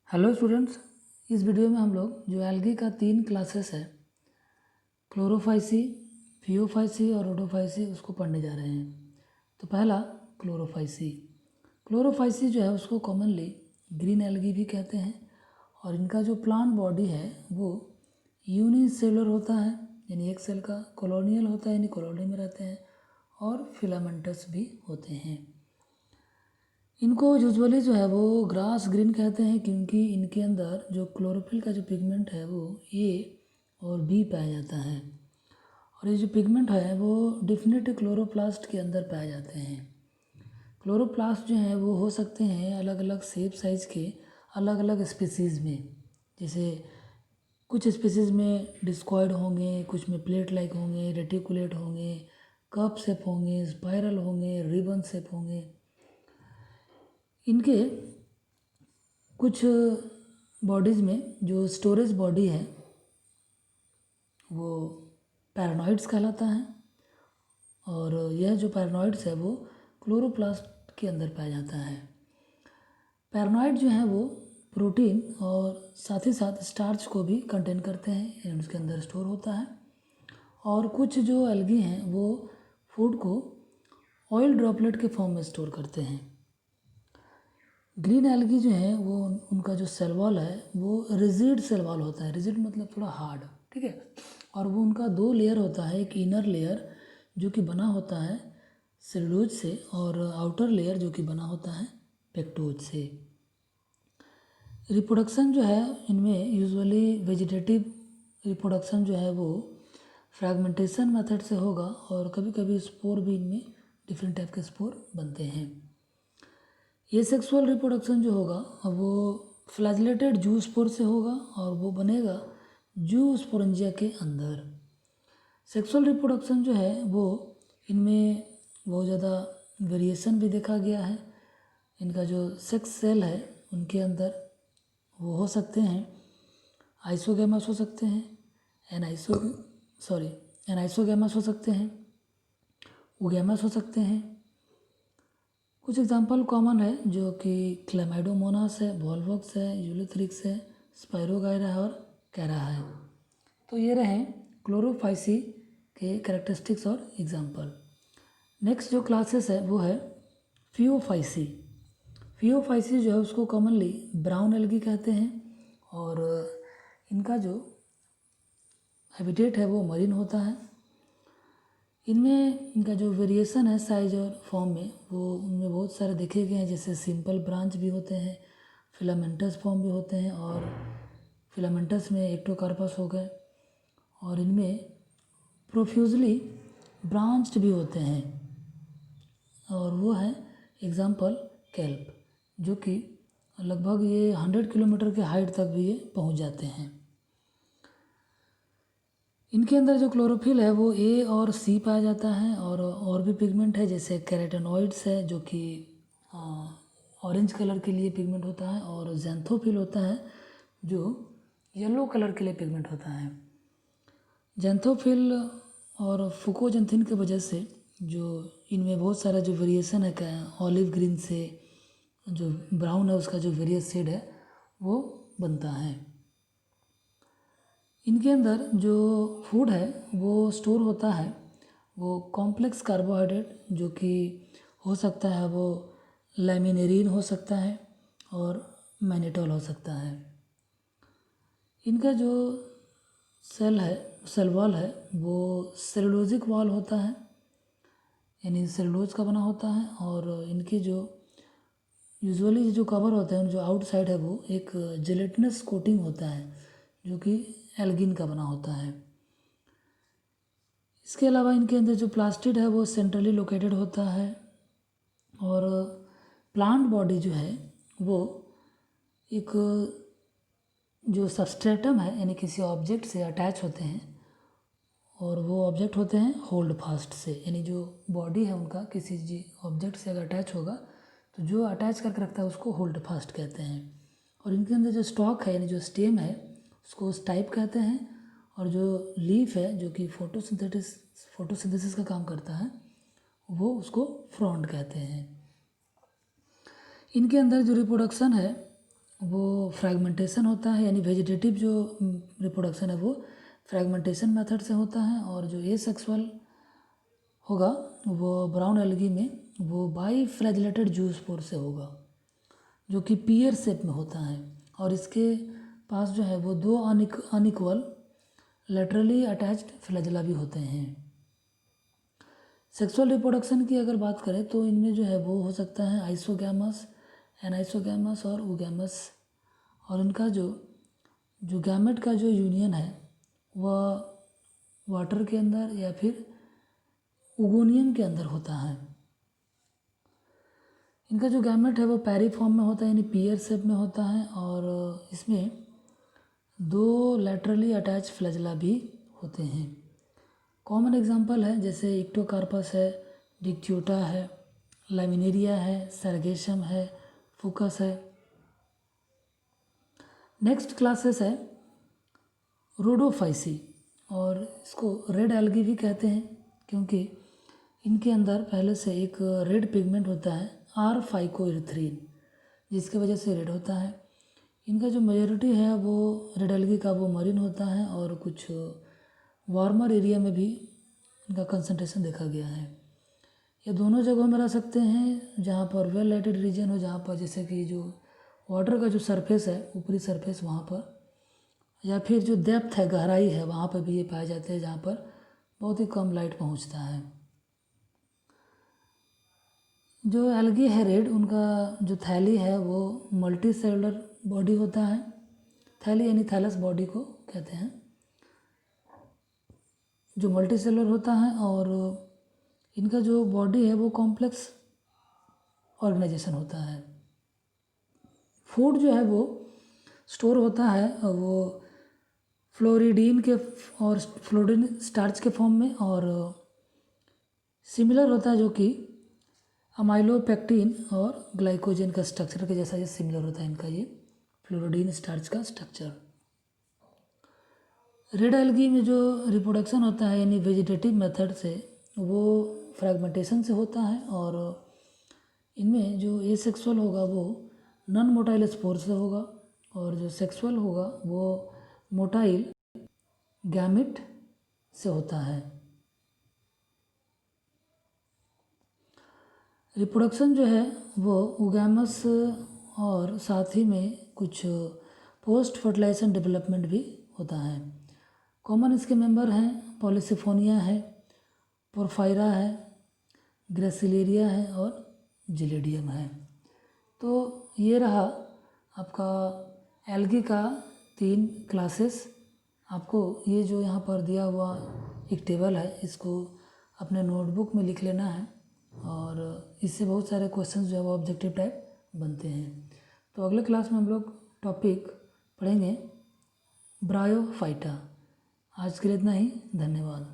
Hello students, इस video में हम लोग जो एल्गी का 3 क्लासेस है, क्लोरोफाइसी, फियोफाइसी और रोडोफाइसी, उसको पढ़ने जा रहे हैं। तो पहला क्लोरोफाइसी। क्लोरोफाइसी जो है उसको कॉमनली ग्रीन एल्गी भी कहते हैं और इनका जो प्लांट बॉडी है वो यूनिसेलुलर होता है, यानी एक सेल का, कॉलोनियल होता है यानी कॉलोनी में रहते हैं, और फिलामेंटस भी होते हैं। इनको यूजुअली जो है वो ग्रास ग्रीन कहते हैं क्योंकि इनके अंदर जो क्लोरोफिल का जो पिगमेंट है वो ए और बी पाया जाता है, और ये जो पिगमेंट है वो डिफिनेट क्लोरोप्लास्ट के अंदर पाए जाते हैं। क्लोरोप्लास्ट जो है वो हो सकते हैं अलग अलग शेप साइज़ के, अलग अलग स्पीसीज़ में। जैसे कुछ स्पीसीज़ में डिस्कॉइड होंगे, कुछ में प्लेट लाइक होंगे, रेटिकुलेट होंगे, कप शेप होंगे, स्पाइरल होंगे, रिबन शेप होंगे। इनके कुछ बॉडीज़ में जो स्टोरेज बॉडी है वो पैरानॉइड्स कहलाता है, और यह जो पैरानॉइड्स है वो क्लोरोप्लास्ट के अंदर पाया जाता है। पैरानॉइड जो है वो प्रोटीन और साथ ही साथ स्टार्च को भी कंटेन करते हैं, यानी उसके अंदर स्टोर होता है। और कुछ जो एल्गी हैं वो फूड को ऑयल ड्रॉपलेट के फॉर्म में स्टोर करते हैं। ग्रीन एल्गी जो है वो उनका जो सेल वॉल है वो रिजिड सेल वॉल होता है। रिजिड मतलब थोड़ा हार्ड, ठीक है। और वो उनका 2 लेयर होता है, एक इनर लेयर जो कि बना होता है सेलुलोज से, और आउटर लेयर जो कि बना होता है पेक्टोज से। रिप्रोडक्शन जो है इनमें यूजुअली वेजिटेटिव रिप्रोडक्शन जो है वो फ्रैगमेंटेशन मेथड से होगा, और कभी कभी स्पोर भी इनमें डिफरेंट टाइप के स्पोर बनते हैं। ये सेक्सुअल रिप्रोडक्शन जो होगा वो फ्लैजिलेटेड जू स्पोर से होगा, और वो बनेगा जू स्पोरेंजिया के अंदर। सेक्सुअल रिप्रोडक्शन जो है वो इनमें बहुत ज़्यादा वेरिएशन भी देखा गया है। इनका जो सेक्स सेल है उनके अंदर वो हो सकते हैं आइसोगैमस हो सकते हैं, एनाइसोगैमस हो सकते हैं, ओगैमस हो सकते हैं। कुछ एग्जांपल कॉमन है जो कि क्लैमाइडोमोनास है, वॉल्वॉक्स है, यूलिथ्रिक्स है, स्पाइरोगायरा है और कैरा है। तो ये रहे क्लोरोफाइसी के कैरेक्टरिस्टिक्स और एग्जांपल। नेक्स्ट जो क्लासेस है वो है फियोफाइसी। फियोफाइसी जो है उसको कॉमनली ब्राउन एल्गी कहते हैं, और इनका जो हैबिटेट है वो मरीन होता है। इनमें इनका जो वेरिएशन है साइज और फॉर्म में वो उनमें बहुत सारे देखे गए हैं, जैसे सिंपल ब्रांच भी होते हैं, फिलामेंटस फॉर्म भी होते हैं, और फिलामेंटस में एक्टोकार्पस हो गए, और इनमें प्रोफ्यूजली ब्रांच्ड भी होते हैं, और वो है एग्जाम्पल कैल्प, जो कि लगभग ये 100 किलोमीटर के हाइट तक भी ये पहुंच जाते हैं। इनके अंदर जो क्लोरोफिल है वो ए और सी पाया जाता है, और भी पिगमेंट है जैसे कैरोटेनॉइड्स है जो कि ऑरेंज कलर के लिए पिगमेंट होता है, और ज़ैंथोफिल होता है जो येलो कलर के लिए पिगमेंट होता है। ज़ैंथोफिल और फुकोजेंथिन की वजह से जो इनमें बहुत सारा जो वेरिएशन है, ऑलिव ग्रीन से जो ब्राउन है उसका जो वेरियस शेड है वो बनता है। इनके अंदर जो फूड है वो स्टोर होता है वो कॉम्प्लेक्स कार्बोहाइड्रेट, जो कि हो सकता है वो लैमिनेरिन हो सकता है और मैनिटोल हो सकता है। इनका जो सेल वॉल है वो सेलुलोजिक वॉल होता है, यानी सेलुलोज का बना होता है, और इनकी जो यूजुअली जो कवर होता है जो आउटसाइड है वो एक जेलेटिनस कोटिंग होता है जो कि एल्गिन का बना होता है। इसके अलावा इनके अंदर जो प्लास्टिड है वो सेंट्रली लोकेटेड होता है, और प्लांट बॉडी जो है वो एक जो सबस्ट्रेटम है यानी किसी ऑब्जेक्ट से अटैच होते हैं, और वो ऑब्जेक्ट होते हैं होल्ड फास्ट से, यानी जो बॉडी है उनका किसी ऑब्जेक्ट से अगर अटैच होगा तो जो अटैच करके रखता है उसको होल्ड फास्ट कहते हैं। और इनके अंदर जो स्टॉक है यानी जो स्टेम है उसको स्टाइप कहते हैं, और जो लीफ है जो कि फोटोसिंथेसिस का काम करता है वो उसको फ्रॉन्ट कहते हैं। इनके अंदर जो रिप्रोडक्शन है वो फ्रैगमेंटेशन होता है, यानी वेजिटेटिव जो रिप्रोडक्शन है वो फ्रैगमेंटेशन मेथड से होता है, और जो एसेक्सुअल होगा वो ब्राउन एल्गी में वो बाई फ्लैजिलेटेड जूस्पोर से होगा, जो कि पीयर शेप में होता है, और इसके पास जो है वो दो अनइक्वल लेटरली अटैच्ड फ्लैजिला भी होते हैं। सेक्सुअल रिप्रोडक्शन की अगर बात करें तो इनमें जो है वो हो सकता है आइसोगैमस, एनाइसोगैमस और ओगैमस, और इनका जो गैमेट का जो यूनियन है वह वाटर के अंदर या फिर ओगोनियम के अंदर होता है। इनका जो गैमेट है वो पैरी फॉर्म में होता है, यानी पीयर शेप में होता है, और इसमें दो लैटरली अटैच फ्लैजिला भी होते हैं। कॉमन एग्जांपल है जैसे इक्टोकार्पस है, डिक्ट्यूटा है, लैमिनेरिया है, सर्गेशम है, फुकस है। नेक्स्ट क्लासेस है रोडोफाइसी, और इसको रेड एल्गी भी कहते हैं क्योंकि इनके अंदर पहले से एक रेड पिगमेंट होता है R-फाइकोइरिथ्रीन, जिसकी वजह से रेड होता है। इनका जो मेजॉरिटी है वो रेड एल्गी का वो मरीन होता है, और कुछ वार्मर एरिया में भी इनका कंसंट्रेशन देखा गया है। ये दोनों जगहों में रह सकते हैं जहाँ पर वेल लाइटेड रीजन हो, जहाँ पर जैसे कि जो वाटर का जो सरफेस है, ऊपरी सरफेस वहाँ पर, या फिर जो डेप्थ है, गहराई है, वहाँ पर भी ये पाए जाते हैं जहाँ पर बहुत ही कम लाइट पहुँचता है। जो एल्गी है रेड, उनका जो थैली है वो मल्टी सेलुलर बॉडी होता है। थैली यानी थैलस बॉडी को कहते हैं, जो मल्टी सेलुलर होता है, और इनका जो बॉडी है वो कॉम्प्लेक्स ऑर्गेनाइजेशन होता है। फूड जो है वो स्टोर होता है वो फ्लोरिडीन के और फ्लोरिडीन स्टार्च के फॉर्म में, और सिमिलर होता है जो कि अमाइलोपेक्टिन और ग्लाइकोजन का स्ट्रक्चर के जैसा ये सिमिलर होता है इनका ये फ्लोरिडीन स्टार्च का स्ट्रक्चर। रेड एल्गी में जो रिप्रोडक्शन होता है यानी वेजिटेटिव मेथड से, वो फ्रैगमेंटेशन से होता है, और इनमें जो एसेक्सुअल होगा वो नॉन मोटाइल स्पोर से होगा, और जो सेक्सुअल होगा वो मोटाइल गैमेट से होता है। रिप्रोडक्शन जो है वो ओगैमस और साथ ही में कुछ पोस्ट फर्टिलाइजेशन डेवलपमेंट भी होता है। कॉमन इसके मेंबर हैं पॉलीसिफोनिया है, पोरफायरा है, ग्रेसिलेरिया है और जिलेडियम है। तो ये रहा आपका एल्गी का 3 क्लासेस। आपको ये जो यहाँ पर दिया हुआ एक टेबल है, इसको अपने नोटबुक में लिख लेना है, और इससे बहुत सारे क्वेश्चंस जो है वो ऑब्जेक्टिव टाइप बनते हैं। तो अगले क्लास में हम लोग टॉपिक पढ़ेंगे ब्रायोफाइटा। आज के लिए इतना ही, धन्यवाद।